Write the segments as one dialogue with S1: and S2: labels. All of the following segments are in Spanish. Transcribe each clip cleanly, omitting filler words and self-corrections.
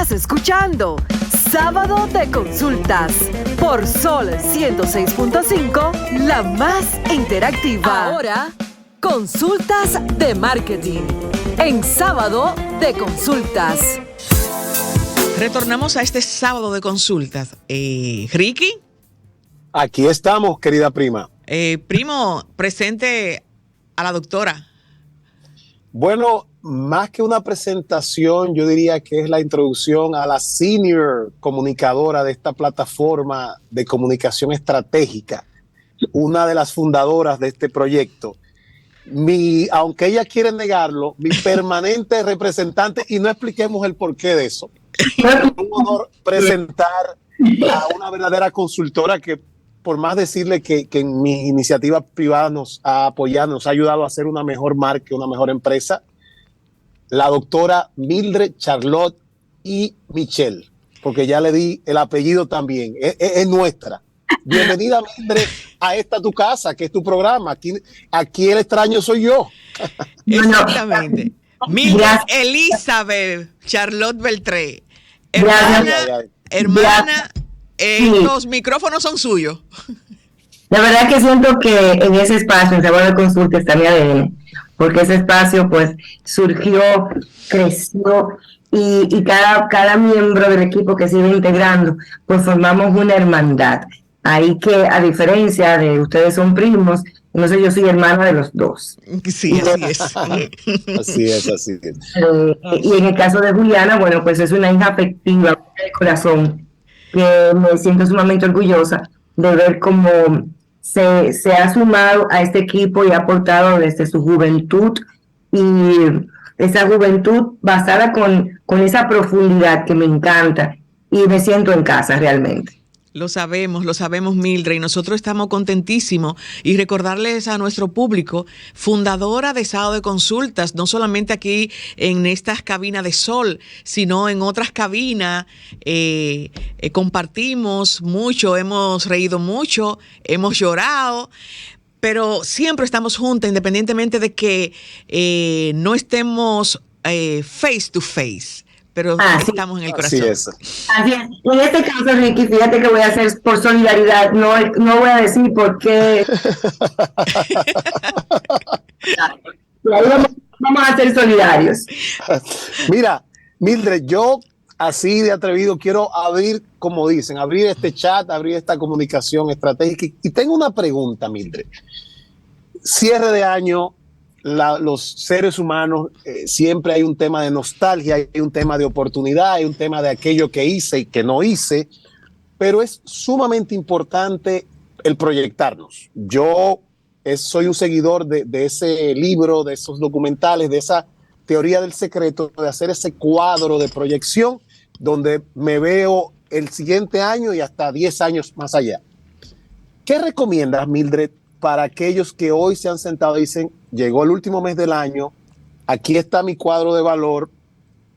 S1: Estás escuchando Sábado de Consultas por Sol 106.5, la más interactiva. Ahora, consultas de marketing en Sábado de Consultas.
S2: Retornamos a este Sábado de Consultas. Ricky.
S3: Aquí estamos, querida prima.
S2: Primo, presente a la doctora.
S3: Bueno, más que una presentación, yo diría que es la introducción a la senior comunicadora de esta plataforma de comunicación estratégica, una de las fundadoras de este proyecto. Aunque ella quiere negarlo, mi permanente representante, y no expliquemos el porqué de eso. Es un honor presentar a una verdadera consultora que, por más decirle que en mi iniciativa privada nos ha apoyado, nos ha ayudado a hacer una mejor marca, una mejor empresa, la doctora Mildred Charlotte y Michelle, porque ya le di el apellido también, es nuestra. Bienvenida, Mildred, a esta tu casa, que es tu programa. Aquí el extraño soy yo.
S2: Exactamente. Mildred Elizabeth Charlotte Beltré. Hermana, los micrófonos son suyos.
S4: La verdad que siento que en ese espacio, en Sábado de Consulta, está mi ADN, porque ese espacio pues surgió, creció y cada miembro del equipo que se iba integrando, pues formamos una hermandad. Ahí que, a diferencia de ustedes son primos, no sé, yo soy hermana de los dos.
S2: Sí, así es.
S3: Así es.
S4: Y en el caso de Juliana, bueno, pues es una hija afectiva de corazón, que me siento sumamente orgullosa de ver cómo se ha sumado a este equipo y ha aportado desde su juventud, y esa juventud basada con esa profundidad que me encanta, y me siento en casa realmente.
S2: Lo sabemos, Mildred, y nosotros estamos contentísimos. Y recordarles a nuestro público, fundadora de Sábado de Consultas, no solamente aquí en estas cabinas de Sol, sino en otras cabinas. Compartimos mucho, hemos reído mucho, hemos llorado, pero siempre estamos juntas, independientemente de que no estemos face to face. Pero estamos en el corazón.
S4: Así es. En este caso, Ricky, fíjate que voy a hacer por solidaridad, no voy a decir por qué. Vamos a ser solidarios.
S3: Mira, Mildred, yo así de atrevido quiero abrir, como dicen, abrir este chat, abrir esta comunicación estratégica. Y tengo una pregunta, Mildred. Cierre de año. Los seres humanos siempre hay un tema de nostalgia, hay un tema de oportunidad, hay un tema de aquello que hice y que no hice, pero es sumamente importante el proyectarnos. Yo soy un seguidor de ese libro, de esos documentales, de esa teoría del secreto, de hacer ese cuadro de proyección donde me veo el siguiente año y hasta 10 años más allá. ¿Qué recomiendas, Mildred, para aquellos que hoy se han sentado y dicen, llegó el último mes del año, aquí está mi cuadro de valor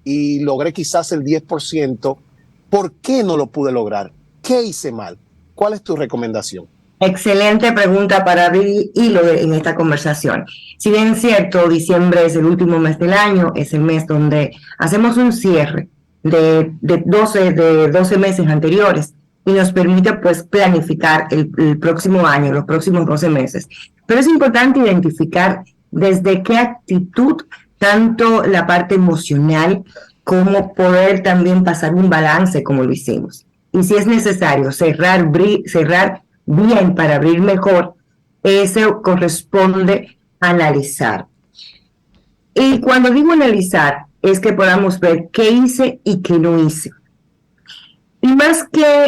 S3: y logré quizás el 10%, ¿por qué no lo pude lograr? ¿Qué hice mal? ¿Cuál es tu recomendación?
S4: Excelente pregunta para abrir hilo en esta conversación. Si bien es cierto, diciembre es el último mes del año, es el mes donde hacemos un cierre de 12 meses anteriores, y nos permite pues planificar el próximo año, los próximos 12 meses. Pero es importante identificar desde qué actitud, tanto la parte emocional como poder también pasar un balance como lo hicimos. Y si es necesario cerrar bien para abrir mejor, eso corresponde a analizar. Y cuando digo analizar, es que podamos ver qué hice y qué no hice.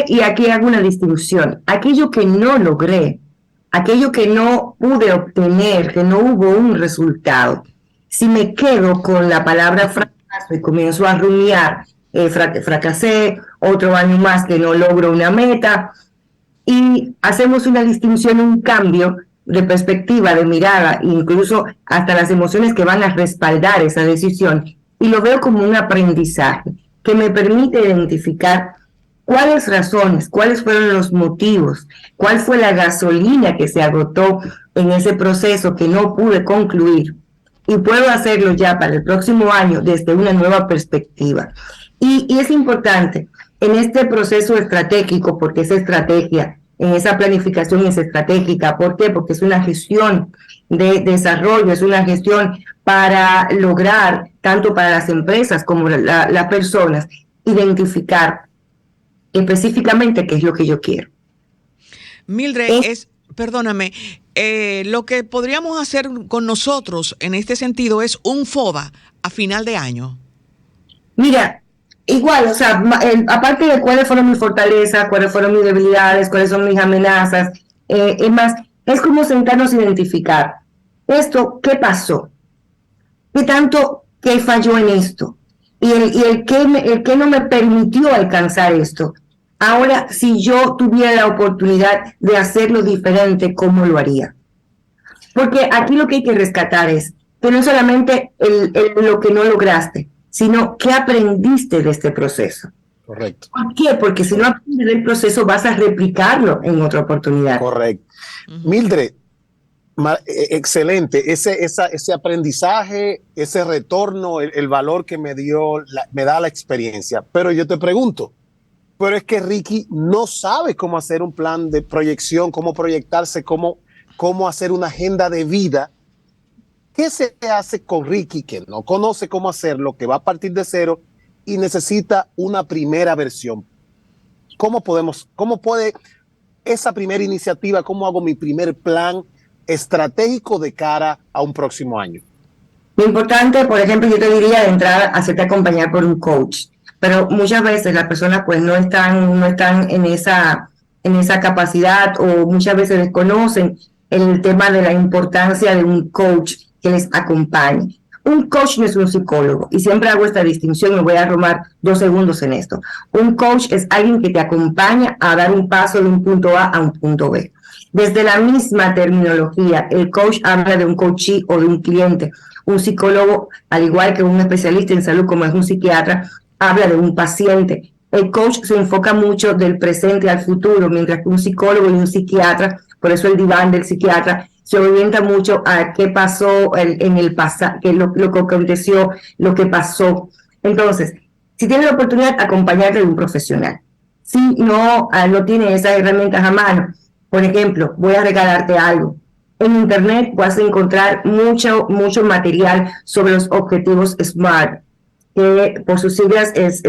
S4: Y aquí hago una distinción, aquello que no logré, aquello que no pude obtener, que no hubo un resultado, si me quedo con la palabra fracaso y comienzo a rumiar, fracasé, otro año más que no logro una meta, y hacemos una distinción, un cambio de perspectiva, de mirada, incluso hasta las emociones que van a respaldar esa decisión, y lo veo como un aprendizaje que me permite identificar ¿cuáles razones? ¿Cuáles fueron los motivos? ¿Cuál fue la gasolina que se agotó en ese proceso que no pude concluir? Y puedo hacerlo ya para el próximo año desde una nueva perspectiva. Y es importante en este proceso estratégico, porque es estrategia, en esa planificación es estratégica. ¿Por qué? Porque es una gestión de desarrollo, es una gestión para lograr, tanto para las empresas como las personas, identificar específicamente qué es lo que yo quiero.
S2: Mildred, perdóname, lo que podríamos hacer con nosotros en este sentido es un FODA a final de año.
S4: Mira, igual, o sea, aparte de cuáles fueron mis fortalezas, cuáles fueron mis debilidades, cuáles son mis amenazas, es más, es como sentarnos a identificar esto, qué pasó, qué tanto, qué falló en esto, y el que no me permitió alcanzar esto. Ahora, si yo tuviera la oportunidad de hacerlo diferente, ¿cómo lo haría? Porque aquí lo que hay que rescatar es que no solamente lo que no lograste, sino qué aprendiste de este proceso.
S3: Correcto.
S4: ¿Por qué? Porque si no aprendes del proceso, vas a replicarlo en otra oportunidad.
S3: Correcto. Mildred, excelente. Ese aprendizaje, ese retorno, el valor que me da la experiencia. Pero yo te pregunto, pero es que Ricky no sabe cómo hacer un plan de proyección, cómo proyectarse, cómo hacer una agenda de vida. ¿Qué se hace con Ricky que no conoce cómo hacerlo, que va a partir de cero y necesita una primera versión? ¿Cómo puede esa primera iniciativa, cómo hago mi primer plan estratégico de cara a un próximo año?
S4: Lo importante, por ejemplo, yo te diría de entrar a hacerte acompañar por un coach, pero muchas veces las personas pues no están en esa capacidad, o muchas veces desconocen el tema de la importancia de un coach que les acompañe. Un coach no es un psicólogo, y siempre hago esta distinción, me voy a tomar 2 segundos en esto. Un coach es alguien que te acompaña a dar un paso de un punto A a un punto B. Desde la misma terminología, el coach habla de un coachee o de un cliente. Un psicólogo, al igual que un especialista en salud como es un psiquiatra, habla de un paciente. El coach se enfoca mucho del presente al futuro, mientras que un psicólogo y un psiquiatra, por eso el diván del psiquiatra, se orienta mucho a qué pasó en el pasado, lo que aconteció, lo que pasó. Entonces, si tienes la oportunidad, acompañarte de un profesional. Si no tiene esas herramientas a mano, por ejemplo, voy a regalarte algo. En internet vas a encontrar mucho material sobre los objetivos SMART, que por sus siglas es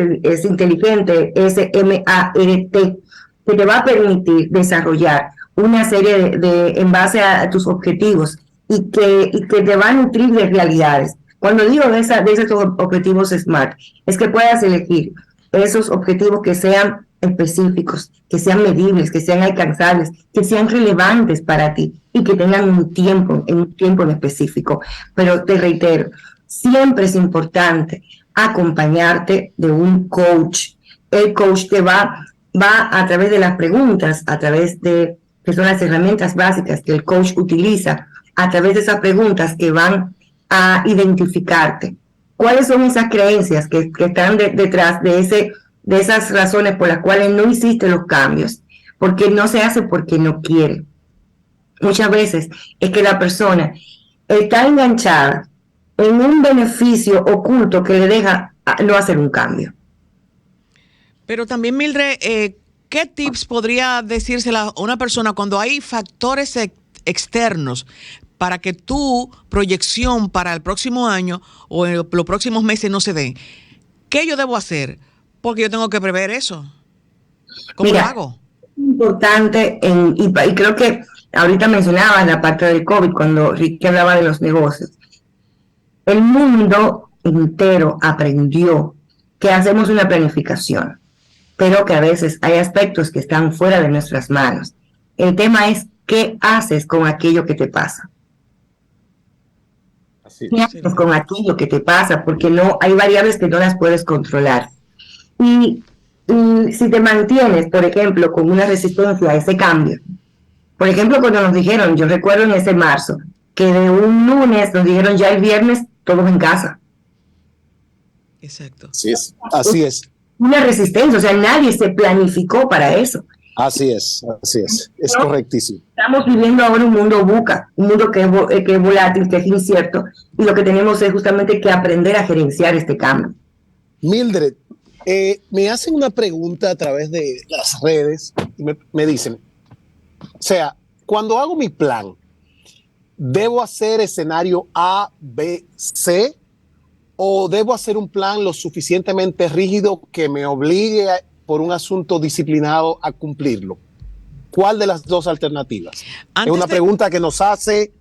S4: inteligente, SMART, que te va a permitir desarrollar una serie en base a tus objetivos y que te va a nutrir de realidades. Cuando digo de esos objetivos SMART, es que puedas elegir esos objetivos que sean específicos, que sean medibles, que sean alcanzables, que sean relevantes para ti y que tengan un tiempo en específico. Pero te reitero, siempre es importante acompañarte de un coach. El coach te va a través de las preguntas, a través de que son las herramientas básicas que el coach utiliza, a través de esas preguntas que van a identificarte. ¿Cuáles son esas creencias que están detrás de esas razones por las cuales no hiciste los cambios? Porque no se hace porque no quiere. Muchas veces es que la persona está enganchada en un beneficio oculto que le deja no hacer un cambio.
S2: Pero también, Mildred, ¿qué tips podría decírsela a una persona cuando hay factores externos para que tu proyección para el próximo año o en los próximos meses no se den? ¿Qué yo debo hacer? Porque yo tengo que prever eso. ¿Cómo lo hago?
S4: Es importante, y creo que ahorita mencionaba la parte del COVID, cuando Ricky hablaba de los negocios. El mundo entero aprendió que hacemos una planificación, pero que a veces hay aspectos que están fuera de nuestras manos. El tema es, ¿qué haces con aquello que te pasa? ¿Qué haces con aquello que te pasa? Porque no hay variables que no las puedes controlar. Y si te mantienes, por ejemplo, con una resistencia a ese cambio, por ejemplo, cuando nos dijeron, yo recuerdo en ese marzo, que de un lunes nos dijeron ya el viernes todos en casa.
S2: Exacto.
S3: Sí, así es.
S4: Una resistencia, o sea, nadie se planificó para eso.
S3: Así es, es correctísimo.
S4: Estamos viviendo ahora un mundo VUCA, un mundo que es volátil, que es incierto, y lo que tenemos es justamente que aprender a gerenciar este cambio.
S3: Mildred, Me hacen una pregunta a través de las redes y me dicen, o sea, cuando hago mi plan, ¿debo hacer escenario A, B, C? ¿O debo hacer un plan lo suficientemente rígido que me obligue por un asunto disciplinado a cumplirlo? ¿Cuál de las dos alternativas? Es una pregunta que nos hace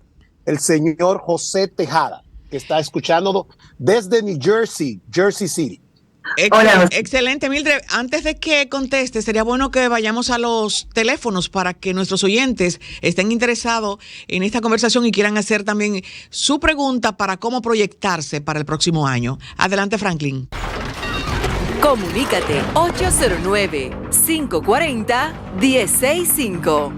S3: el señor José Tejada, que está escuchándonos desde New Jersey, Jersey City.
S2: Hola. Excelente, Mildred. Antes de que conteste, sería bueno que vayamos a los teléfonos para que nuestros oyentes estén interesados en esta conversación y quieran hacer también su pregunta para cómo proyectarse para el próximo año. Adelante, Franklin.
S1: Comunícate 809-540-1065.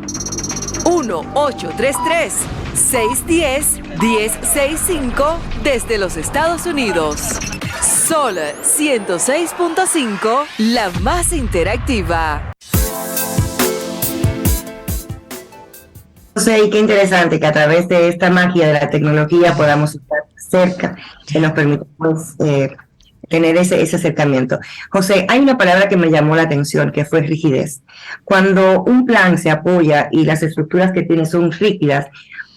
S1: 1-833-610-1065 desde los Estados Unidos. Sol 106.5, la más interactiva.
S4: Y qué interesante que a través de esta magia de la tecnología podamos estar cerca, que nos permita tener ese acercamiento. José, hay una palabra que me llamó la atención, que fue rigidez. Cuando un plan se apoya y las estructuras que tiene son rígidas,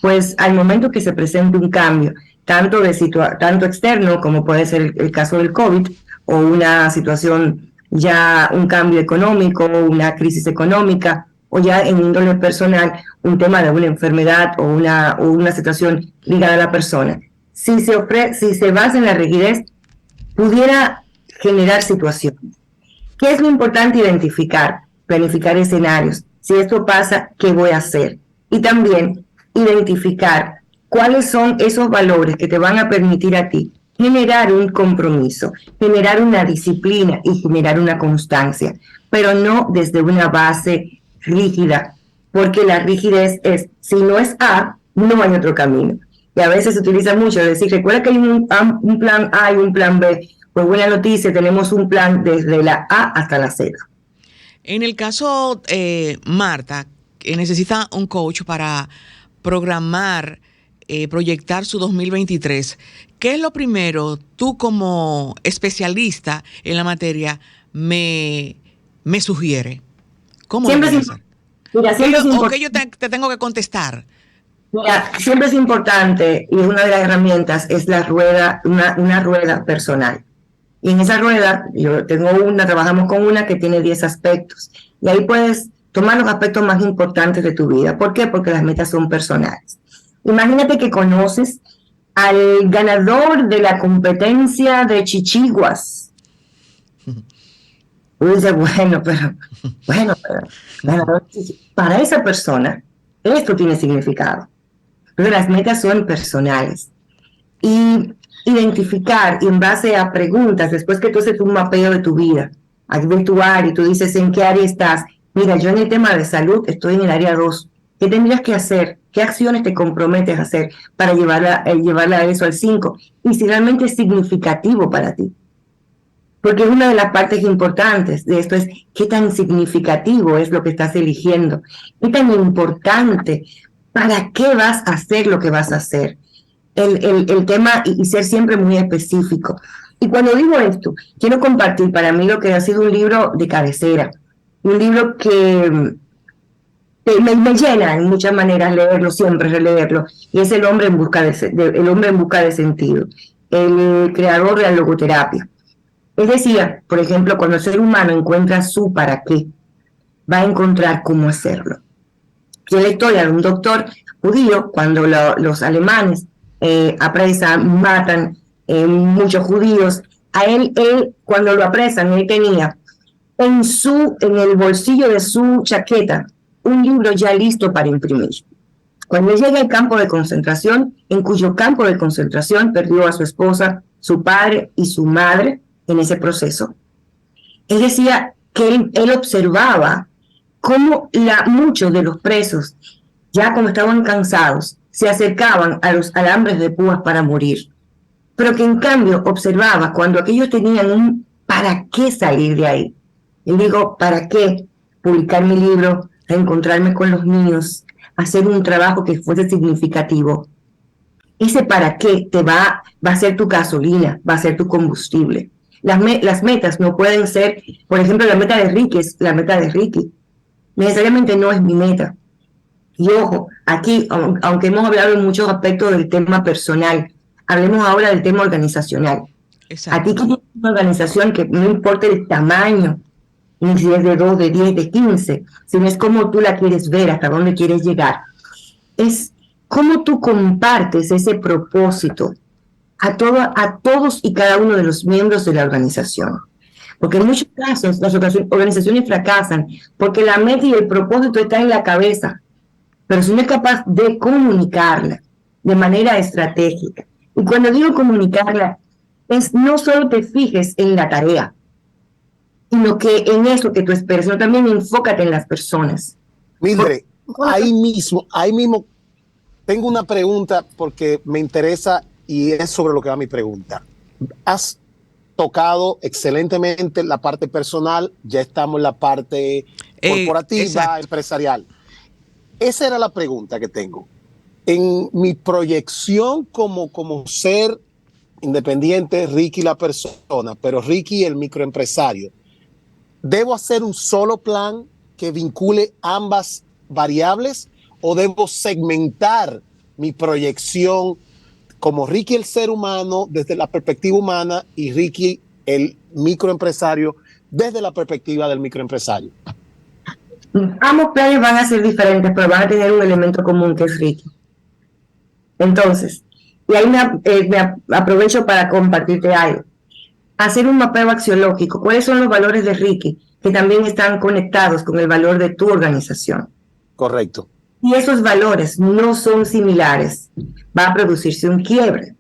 S4: pues al momento que se presente un cambio, tanto externo como puede ser el caso del COVID, o una situación ya, un cambio económico, una crisis económica, o ya en índole personal, un tema de una enfermedad o una situación ligada a la persona. Si se basa en la rigidez, pudiera generar situaciones. ¿Qué es lo importante? Identificar, planificar escenarios. Si esto pasa, ¿qué voy a hacer? Y también identificar cuáles son esos valores que te van a permitir a ti generar un compromiso, generar una disciplina y generar una constancia, pero no desde una base rígida, porque la rigidez es, si no es A, no hay otro camino. Y a veces se utiliza mucho decir, recuerda que hay un plan A y un plan B. Pues buena noticia, tenemos un plan desde la A hasta la Z.
S2: En el caso, Marta, que necesita un coach para programar, proyectar su 2023, ¿qué es lo primero, tú como especialista en la materia, me sugiere? ¿Cómo lo voy a hacer?
S4: Mira,
S2: ¿O que yo te tengo que contestar?
S4: Mira, siempre es importante, y una de las herramientas es la rueda, una rueda personal. Y en esa rueda, trabajamos con una que tiene 10 aspectos. Y ahí puedes tomar los aspectos más importantes de tu vida. ¿Por qué? Porque las metas son personales. Imagínate que conoces al ganador de la competencia de chichiguas. Tú dices, bueno, para esa persona, esto tiene significado. Pero las metas son personales. Y identificar, y en base a preguntas, después que tú haces un mapeo de tu vida, a ver tu área, y tú dices en qué área estás. Mira, yo en el tema de salud estoy en el área 2. ¿Qué tendrías que hacer? ¿Qué acciones te comprometes a hacer para llevarla a eso al 5? Y si realmente es significativo para ti. Porque una de las partes importantes de esto es qué tan significativo es lo que estás eligiendo. Qué tan importante, para qué vas a hacer lo que vas a hacer. El tema y ser siempre muy específico. Y cuando digo esto, quiero compartir para mí lo que ha sido un libro de cabecera. Un libro que me llena en muchas maneras leerlo, siempre releerlo, y es El hombre en busca de sentido, el creador de la logoterapia. Él decía, por ejemplo, cuando el ser humano encuentra su para qué, va a encontrar cómo hacerlo. Y la historia de un doctor judío, cuando los alemanes apresan, matan muchos judíos, a él cuando lo apresan, él tenía en el bolsillo de su chaqueta un libro ya listo para imprimir. Cuando llega al campo de concentración, en cuyo campo de concentración perdió a su esposa, su padre y su madre en ese proceso, él decía que él observaba cómo muchos de los presos, ya como estaban cansados, se acercaban a los alambres de púas para morir, pero que en cambio observaba cuando aquellos tenían un ¿para qué salir de ahí? Él dijo, ¿para qué publicar mi libro, reencontrarme con los niños, hacer un trabajo que fuese significativo? Ese para qué va a ser tu gasolina, va a ser tu combustible. las metas no pueden ser, por ejemplo, la meta de Ricky es la meta de Ricky. Necesariamente no es mi meta. Y ojo, aquí, aunque hemos hablado en muchos aspectos del tema personal, hablemos ahora del tema organizacional.
S2: Exacto.
S4: Aquí tienes una organización que no importa el tamaño, ni si es de 2, de 10, de 15, sino es cómo tú la quieres ver, hasta dónde quieres llegar. Es cómo tú compartes ese propósito a todos y cada uno de los miembros de la organización. Porque en muchos casos las organizaciones fracasan porque la meta y el propósito están en la cabeza, pero si no es capaz de comunicarla de manera estratégica. Y cuando digo comunicarla, es no solo te fijes en la tarea, sino que en eso que tú esperas, sino también enfócate en las personas.
S3: Mildred, ahí mismo, tengo una pregunta porque me interesa y es sobre lo que va mi pregunta. Has tocado excelentemente la parte personal, ya estamos en la parte corporativa, empresarial. Esa era la pregunta que tengo. En mi proyección como ser independiente, Ricky la persona, pero Ricky el microempresario, ¿debo hacer un solo plan que vincule ambas variables o debo segmentar mi proyección como Ricky el ser humano desde la perspectiva humana y Ricky el microempresario desde la perspectiva del microempresario?
S4: Ambos planes van a ser diferentes, pero van a tener un elemento común que es Ricky. Entonces, y ahí me aprovecho para compartirte algo. Hacer un mapeo axiológico. ¿Cuáles son los valores de Ricky que también están conectados con el valor de tu organización?
S3: Correcto.
S4: Y esos valores no son similares, va a producirse un quiebre.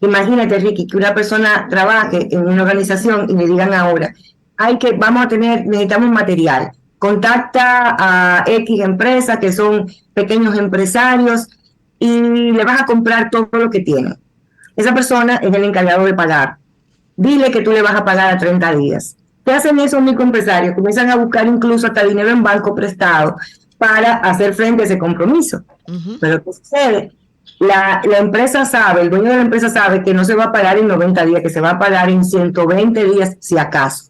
S4: Imagínate, Ricky, que una persona trabaje en una organización y le digan ahora, necesitamos material. Contacta a X empresas que son pequeños empresarios y le vas a comprar todo lo que tienen. Esa persona es el encargado de pagar. Dile que tú le vas a pagar a 30 días. ¿Qué hacen esos microempresarios? Comienzan a buscar incluso hasta dinero en banco prestado para hacer frente a ese compromiso. Pero ¿qué sucede? La empresa sabe, el dueño de la empresa sabe que no se va a pagar en 90 días, que se va a pagar en 120 días si acaso.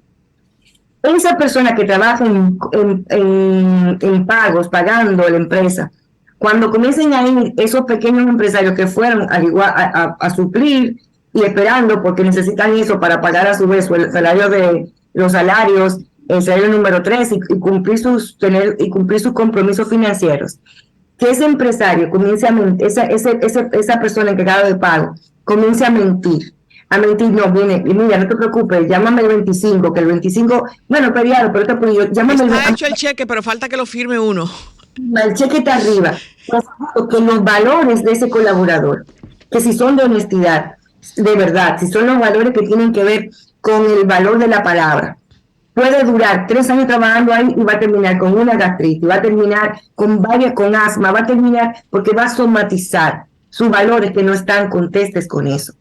S4: Esa persona que trabaja en pagos, pagando a la empresa, cuando comiencen a ir esos pequeños empresarios que fueron a suplir y esperando porque necesitan eso para pagar a su vez el salario de los salarios, el salario número 3 y cumplir sus compromisos financieros, que ese empresario comience a mentir, esa persona encargada de pago comience a mentir, no, mira, no te preocupes, llámame el 25, que el 25, bueno, feriado, pero te puedo, llámame
S2: Está hecho el cheque, pero falta que lo firme uno.
S4: El cheque está arriba. Que los valores de ese colaborador, que si son de honestidad, de verdad, si son los valores que tienen que ver con el valor de la palabra, puede durar 3 años trabajando ahí y va a terminar con una gastritis, va a terminar con asma, va a terminar porque va a somatizar sus valores que no están contestes con eso.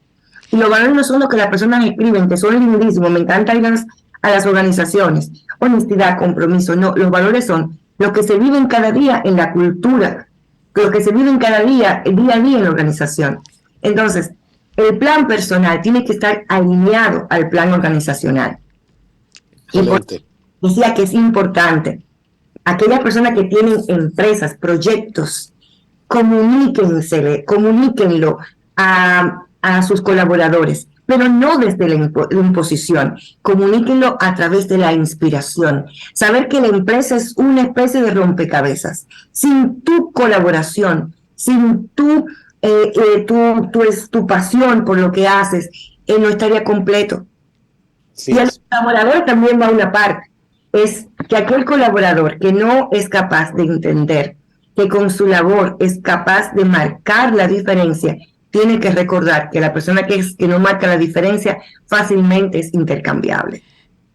S4: Y los valores no son los que las personas escriben, que son lindísimos, me encanta ir a las organizaciones, honestidad, compromiso, no, los valores son los que se viven cada día en la cultura, los que se viven cada día, el día a día en la organización. Entonces, el plan personal tiene que estar alineado al plan organizacional. Decía que es importante. Aquellas personas que tienen empresas, proyectos, comuníquenlo a sus colaboradores, pero no desde la imposición. Comuníquenlo a través de la inspiración. Saber que la empresa es una especie de rompecabezas. Sin tu colaboración, sin tu pasión por lo que haces, no estaría completo. Sí, y el colaborador también va a una parte. Es que aquel colaborador que no es capaz de entender que con su labor es capaz de marcar la diferencia, tiene que recordar que la persona que no marca la diferencia fácilmente es intercambiable.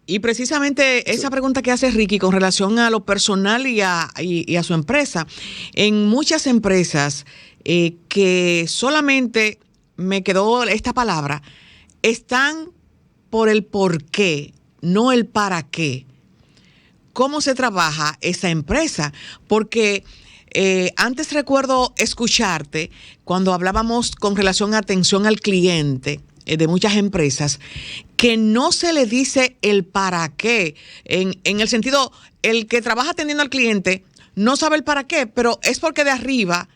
S2: Y precisamente esa pregunta que hace Ricky con relación a lo personal y a su empresa. En muchas empresas que solamente me quedó esta palabra, están por el por qué, no el para qué. ¿Cómo se trabaja esa empresa? Porque antes recuerdo escucharte cuando hablábamos con relación a atención al cliente de muchas empresas, que no se le dice el para qué, en el sentido, el que trabaja atendiendo al cliente no sabe el para qué, pero es porque de arriba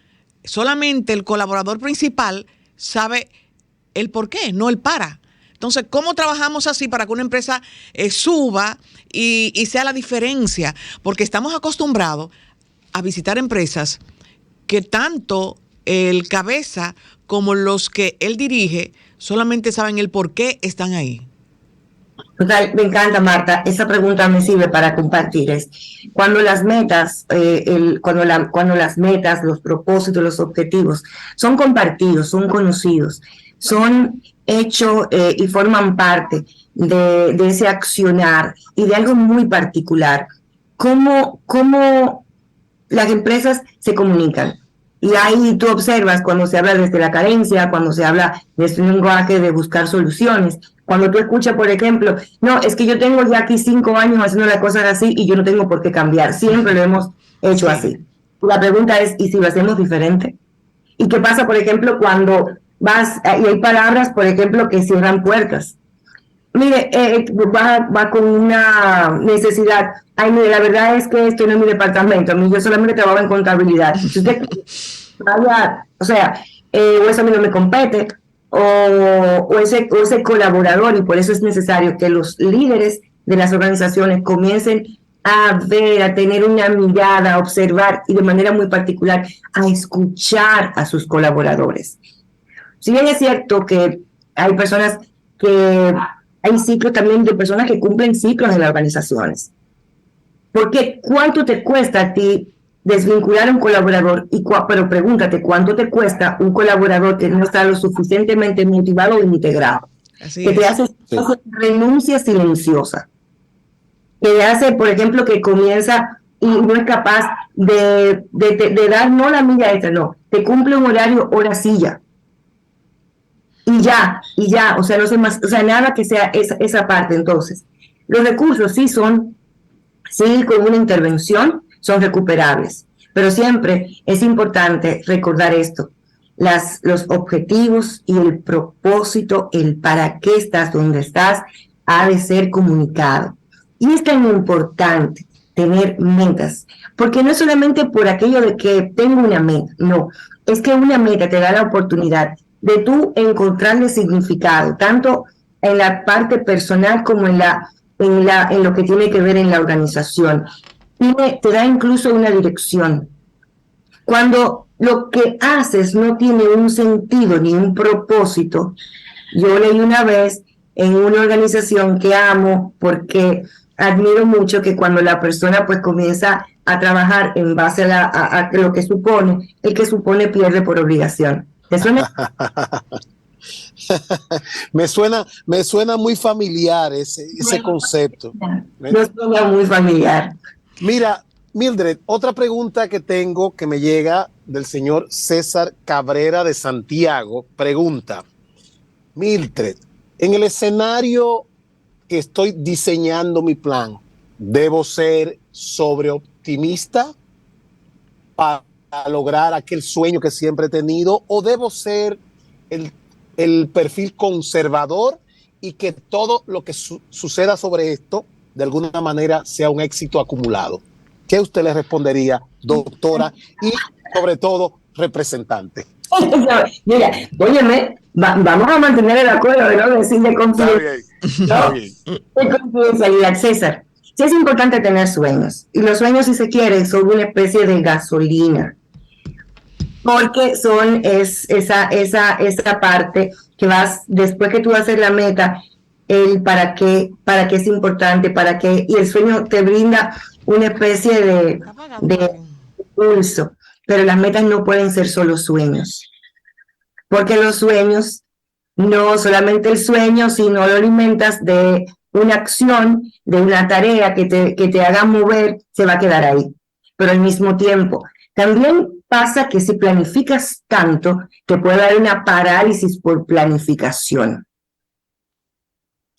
S2: solamente el colaborador principal sabe el por qué, no el para. Entonces, ¿cómo trabajamos así para que una empresa suba y sea la diferencia? Porque estamos acostumbrados a visitar empresas que tanto el cabeza como los que él dirige solamente saben el por qué están ahí.
S4: Total, me encanta, Marta. Esa pregunta me sirve para compartir. Es cuando las metas, cuando las metas, los propósitos, los objetivos son compartidos, son conocidos, son hechos y forman parte de ese accionar y de algo muy particular. ¿Cómo las empresas se comunican? Y ahí tú observas cuando se habla desde la carencia, cuando se habla de este lenguaje de buscar soluciones. Cuando tú escuchas, por ejemplo, no, es que yo tengo ya aquí 5 años haciendo las cosas así y yo no tengo por qué cambiar. Siempre lo hemos hecho así. La pregunta es, ¿y si lo hacemos diferente? ¿Y qué pasa, por ejemplo, cuando vas, y hay palabras, por ejemplo, que cierran puertas? Mire, va con una necesidad. Ay, mire, la verdad es que esto no es mi departamento. A mí yo solamente trabajo en contabilidad. Si usted vaya, o eso a mí no me compete, o ese colaborador, y por eso es necesario que los líderes de las organizaciones comiencen a ver, a tener una mirada, a observar y de manera muy particular a escuchar a sus colaboradores. Si bien es cierto que hay personas que hay ciclos también de personas que cumplen ciclos en las organizaciones. Porque ¿cuánto te cuesta a ti desvincular a un colaborador? Pero pregúntate, ¿cuánto te cuesta un colaborador que no está lo suficientemente motivado o integrado?
S2: Así
S4: que
S2: es.
S4: te hace renuncia silenciosa. Que te hace, por ejemplo, que comienza y no es capaz de dar no la milla extra, no. Te cumple un horario hora silla. Y ya, o sea, no sé más, o sea, nada que sea esa parte. Entonces, los recursos sí con una intervención son recuperables, pero siempre es importante recordar esto, los objetivos y el propósito, el para qué estás donde estás, ha de ser comunicado. Y es tan importante tener metas, porque no es solamente por aquello de que tengo una meta, no, es que una meta te da la oportunidad de tú encontrarle significado, tanto en la parte personal como en lo que tiene que ver en la organización. Te da incluso una dirección. Cuando lo que haces no tiene un sentido ni un propósito, yo leí una vez en una organización que amo porque admiro mucho que cuando la persona pues comienza a trabajar en base a lo que supone, el que supone pierde por obligación. ¿Te suena?
S3: me suena muy familiar ese concepto.
S4: Me suena muy familiar.
S3: Mira, Mildred, otra pregunta que tengo que me llega del señor César Cabrera de Santiago. Pregunta, Mildred, en el escenario que estoy diseñando mi plan, ¿debo ser sobreoptimista para lograr aquel sueño que siempre he tenido, o debo ser el perfil conservador y que todo lo que suceda sobre esto de alguna manera sea un éxito acumulado? ¿Qué usted le respondería, doctora, y sobre todo representante?
S4: Mira, óyeme, vamos a mantener el acuerdo de no decir de confidencialidad, César. Sí es importante tener sueños, y los sueños, si se quiere, son una especie de gasolina, porque es esa parte que vas, después que tú haces la meta, el para qué es importante, para qué, y el sueño te brinda una especie de impulso, pero las metas no pueden ser solo sueños, porque los sueños, no solamente el sueño, sino lo alimentas de una acción, de una tarea que te haga mover, se va a quedar ahí. Pero al mismo tiempo, también pasa que si planificas tanto, te puede dar una parálisis por planificación.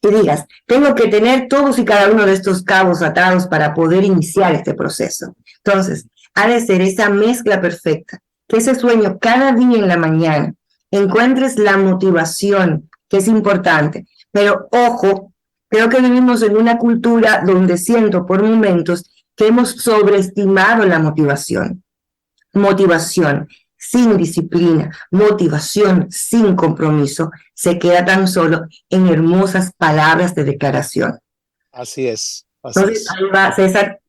S4: Y digas, tengo que tener todos y cada uno de estos cabos atados para poder iniciar este proceso. Entonces, ha de ser esa mezcla perfecta, que ese sueño cada día en la mañana encuentres la motivación que es importante. Pero ojo, creo que vivimos en una cultura donde siento por momentos que hemos sobreestimado la motivación. Motivación sin disciplina, motivación sin compromiso, se queda tan solo en hermosas palabras de declaración.
S3: Así es. Así
S4: Entonces,
S3: es.
S4: ahí va, César,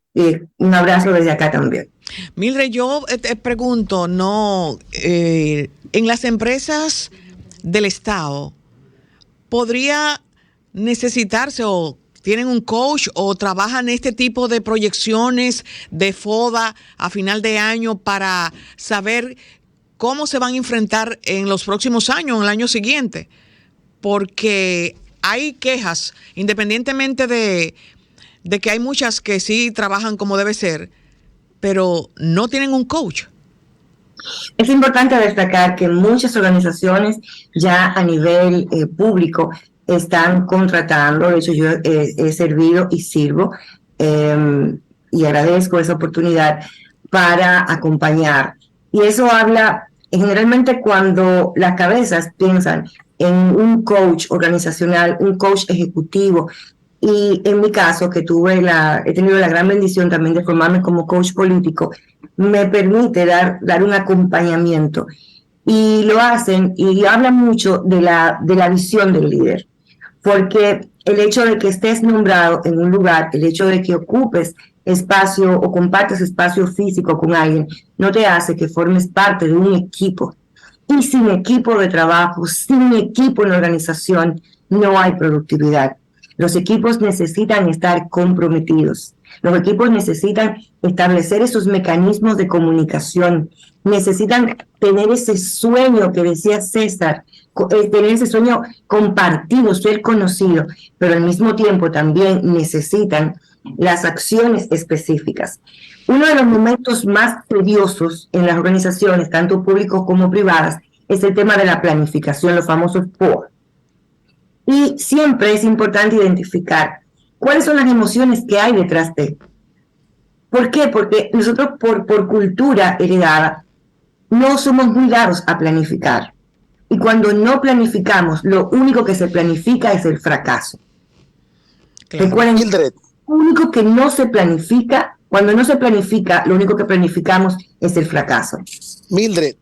S4: un abrazo desde acá también.
S2: Mildred, yo te pregunto, no, en las empresas del Estado, ¿podría necesitarse o tienen un coach o trabajan este tipo de proyecciones de FODA a final de año para saber cómo se van a enfrentar en los próximos años, en el año siguiente? Porque hay quejas, independientemente de que hay muchas que sí trabajan como debe ser, pero no tienen un coach.
S4: Es importante destacar que muchas organizaciones ya a nivel público están contratando. De hecho, yo he servido y sirvo y agradezco esa oportunidad para acompañar. Y eso habla, generalmente cuando las cabezas piensan en un coach organizacional, un coach ejecutivo, y en mi caso, que he tenido la gran bendición también de formarme como coach político, me permite dar un acompañamiento. Y lo hacen y hablan mucho de la visión del líder. Porque el hecho de que estés nombrado en un lugar, el hecho de que ocupes espacio o compartas espacio físico con alguien, no te hace que formes parte de un equipo. Y sin equipo de trabajo, sin equipo en la organización, no hay productividad. Los equipos necesitan estar comprometidos. Los equipos necesitan establecer esos mecanismos de comunicación. Necesitan tener ese sueño que decía César, tener ese sueño compartido, ser conocido, pero al mismo tiempo también necesitan las acciones específicas. Uno de los momentos más tediosos en las organizaciones, tanto públicas como privadas, es el tema de la planificación, los famosos POR. Y siempre es importante identificar cuáles son las emociones que hay detrás de. ¿Por qué? Porque nosotros por cultura heredada no somos muy dados a planificar. Y cuando no planificamos, lo único que se planifica es el fracaso.
S2: Claro.
S3: Recuerden, Mildred,
S4: lo único que no se planifica, cuando no se planifica, lo único que planificamos es el fracaso.
S3: Mildred,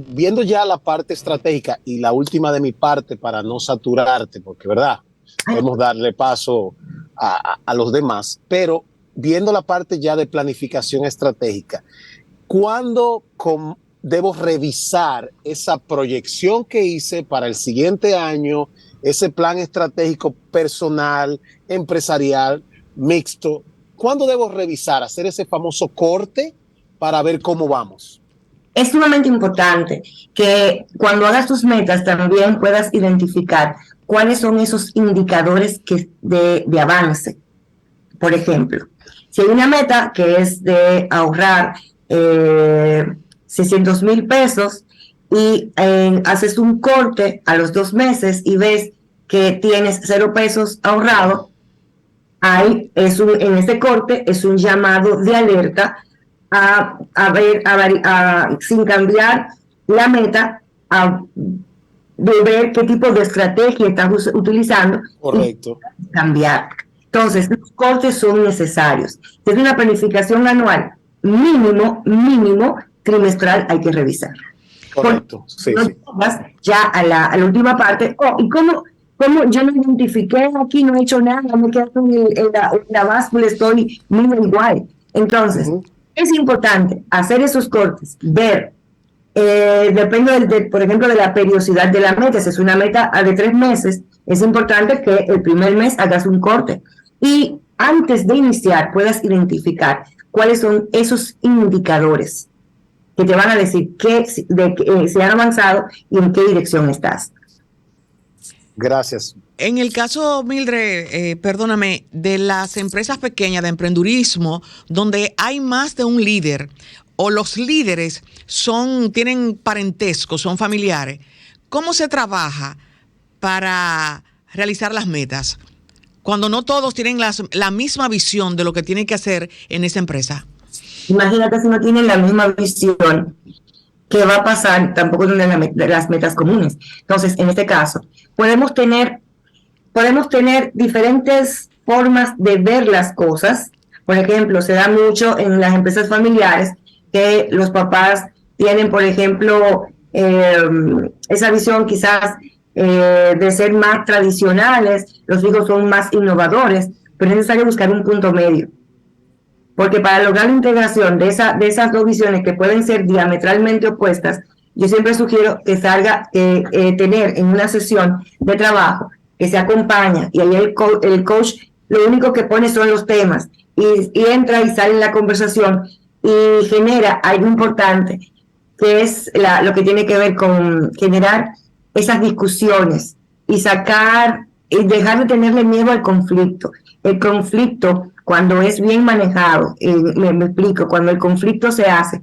S3: viendo ya la parte estratégica y la última de mi parte para no saturarte, porque verdad, podemos darle paso a los demás, pero viendo la parte ya de planificación estratégica, ¿cuándo debo revisar esa proyección que hice para el siguiente año, ese plan estratégico personal, empresarial, mixto? ¿Cuándo debo revisar, hacer ese famoso corte para ver cómo vamos?
S4: Es sumamente importante que cuando hagas tus metas también puedas identificar cuáles son esos indicadores de avance. Por ejemplo, si hay una meta que es de ahorrar 600,000 pesos y haces un corte a los 2 meses y ves que tienes 0 pesos ahorrado, en este corte es un llamado de alerta sin cambiar la meta, a ver qué tipo de estrategia estás utilizando.
S3: Correcto.
S4: Y cambiar. Entonces, los cortes son necesarios. Desde una planificación anual mínimo trimestral hay que revisar.
S3: Correcto. Sí,
S4: no
S3: sí.
S4: Ya a la última parte, ¿y cómo yo no identifiqué aquí, no he hecho nada, me quedo en la báscula, estoy muy igual? Entonces, es importante hacer esos cortes, ver, depende, por ejemplo, de la periodicidad de la meta. Si es una meta de 3 meses, es importante que el primer mes hagas un corte. Y antes de iniciar, puedas identificar cuáles son esos indicadores que te van a decir que se han avanzado y en qué dirección estás.
S3: Gracias.
S2: En el caso, Mildred, perdóname, de las empresas pequeñas de emprendurismo, donde hay más de un líder, o los líderes tienen parentesco, son familiares, ¿cómo se trabaja para realizar las metas cuando no todos tienen la misma visión de lo que tienen que hacer en esa empresa?
S4: Imagínate si no tienen la misma visión. qué va a pasar, tampoco tienen las metas comunes. Entonces, en este caso, podemos tener diferentes formas de ver las cosas. Por ejemplo, se da mucho en las empresas familiares que los papás tienen, por ejemplo, esa visión quizás de ser más tradicionales, los hijos son más innovadores, pero es necesario buscar un punto medio. Porque para lograr la integración de esas dos visiones que pueden ser diametralmente opuestas, yo siempre sugiero que salga, tener en una sesión de trabajo que se acompaña, y ahí el coach lo único que pone son los temas, y entra y sale en la conversación y genera algo importante, que es lo que tiene que ver con generar esas discusiones y sacar, y dejar de tenerle miedo al conflicto. El conflicto, cuando es bien manejado, me explico, cuando el conflicto se hace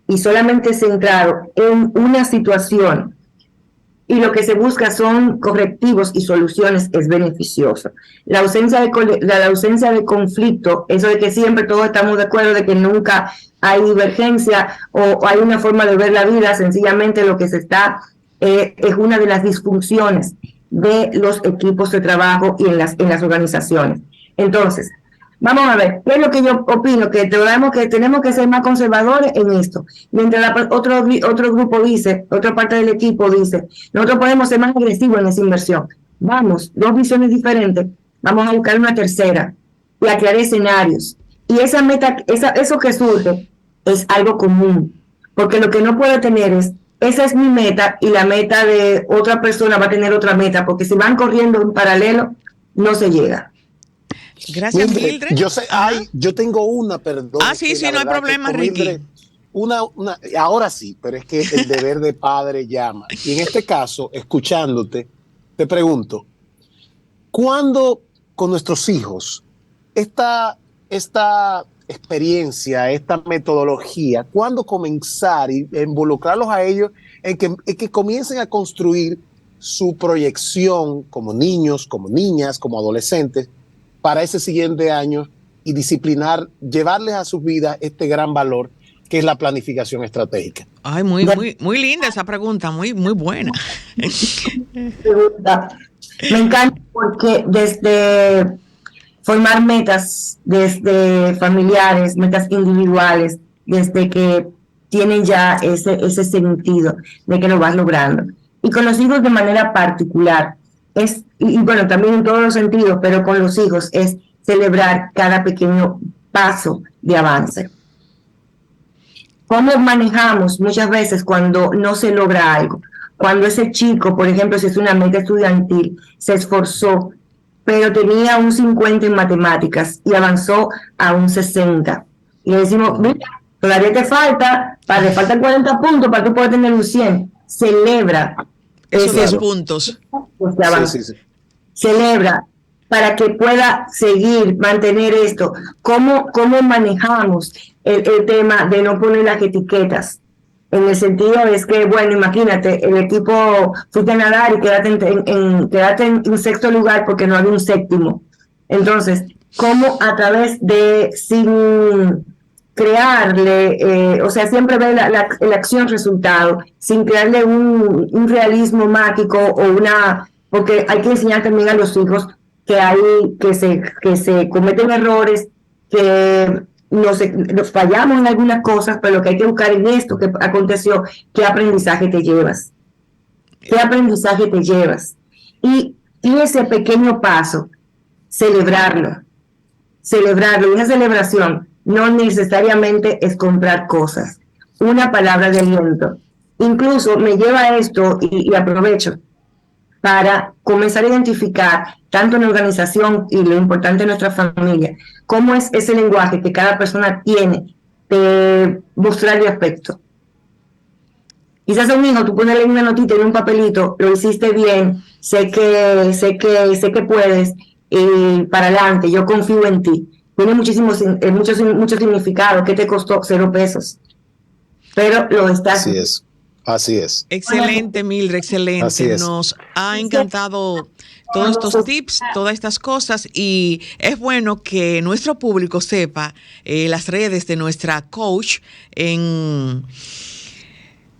S4: y solamente centrado en una situación, y lo que se busca son correctivos y soluciones, es beneficioso. La ausencia de conflicto, eso de que siempre todos estamos de acuerdo, de que nunca hay divergencia o hay una forma de ver la vida, sencillamente lo que se está es una de las disfunciones de los equipos de trabajo y en las organizaciones. Entonces, vamos a ver, ¿qué es lo que yo opino? Que tenemos que ser más conservadores en esto. Mientras otro grupo dice, otra parte del equipo dice, nosotros podemos ser más agresivos en esa inversión. Vamos, dos visiones diferentes, vamos a buscar una tercera y aclarar escenarios. Y esa meta, eso que surge es algo común, porque lo que no puede tener es, esa es mi meta y la meta de otra persona va a tener otra meta, porque si van corriendo en paralelo, no se llega.
S2: Gracias, Mildred.
S3: Yo tengo una, perdón.
S2: Sí, no hay problema, Ricky.
S3: Mildred, ahora sí, pero es que el deber de padre llama. Y en este caso, escuchándote, te pregunto, ¿cuándo con nuestros hijos esta experiencia, esta metodología, cuándo comenzar y involucrarlos a ellos en que comiencen a construir su proyección como niños, como niñas, como adolescentes, para ese siguiente año, y disciplinar, llevarles a sus vidas este gran valor que es la planificación estratégica?
S2: Ay, muy linda esa pregunta, muy buena.
S4: Me encanta porque desde formar metas, desde familiares, metas individuales, desde que tienen ya ese sentido de que lo vas logrando. Y con los hijos de manera particular, y bueno, también en todos los sentidos, pero con los hijos es celebrar cada pequeño paso de avance. ¿Cómo manejamos muchas veces cuando no se logra algo? Cuando ese chico, por ejemplo, si es una meta estudiantil, se esforzó, pero tenía un 50 en matemáticas y avanzó a un 60. Y le decimos, mira, todavía te faltan 40 puntos para tú poder tener un 100. Celebra
S2: esos 10 puntos.
S3: Sí.
S4: Celebra para que pueda mantener esto. ¿Cómo manejamos el tema de no poner las etiquetas? En el sentido es que, bueno, imagínate, el equipo fuiste a nadar y quedaste en sexto lugar porque no había un séptimo. Entonces, ¿cómo a través sin crearle, siempre ver la acción-resultado, sin crearle un realismo mágico porque hay que enseñar también a los hijos que se cometen errores, que nos fallamos en algunas cosas, pero lo que hay que buscar en esto que aconteció, ¿qué aprendizaje te llevas? ¿Qué aprendizaje te llevas? Y ese pequeño paso, celebrarlo. Y una celebración no necesariamente es comprar cosas. Una palabra de aliento. Incluso me lleva a esto y aprovecho para comenzar a identificar, tanto en la organización y lo importante en nuestra familia, cómo es ese lenguaje que cada persona tiene de mostrarle afecto. Quizás a un hijo tú ponerle una notita en un papelito, lo hiciste bien, sé que puedes, y para adelante, yo confío en ti. Tiene mucho significado. ¿Qué te costó? 0 pesos. Pero lo estás.
S3: Así es.
S2: Excelente, Mildred, excelente.
S3: Así es.
S2: Nos ha encantado todos estos tips, todas estas cosas, y es bueno que nuestro público sepa las redes de nuestra coach en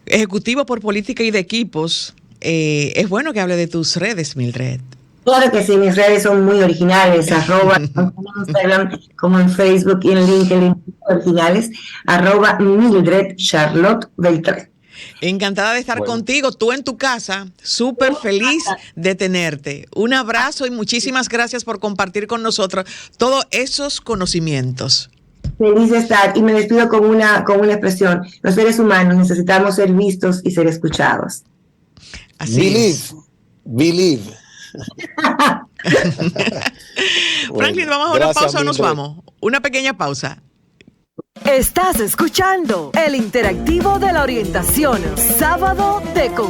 S2: ejecutivo por política y de equipos, es bueno que hable de tus redes, Mildred.
S4: Claro que sí, mis redes son muy originales, tanto en Instagram como en Facebook y en LinkedIn, originales, @Mildred Charlotte Beltrán.
S2: Encantada de estar contigo, tú en tu casa, súper feliz de tenerte. Un abrazo y muchísimas gracias por compartir con nosotros todos esos conocimientos.
S4: Feliz de estar y me despido con una expresión. Los seres humanos necesitamos ser vistos y ser escuchados.
S2: Así es.
S3: Believe.
S2: Franklin, ¿vamos a una pausa o nos vamos? Una pequeña pausa.
S1: Estás escuchando el interactivo de la orientación, sábado de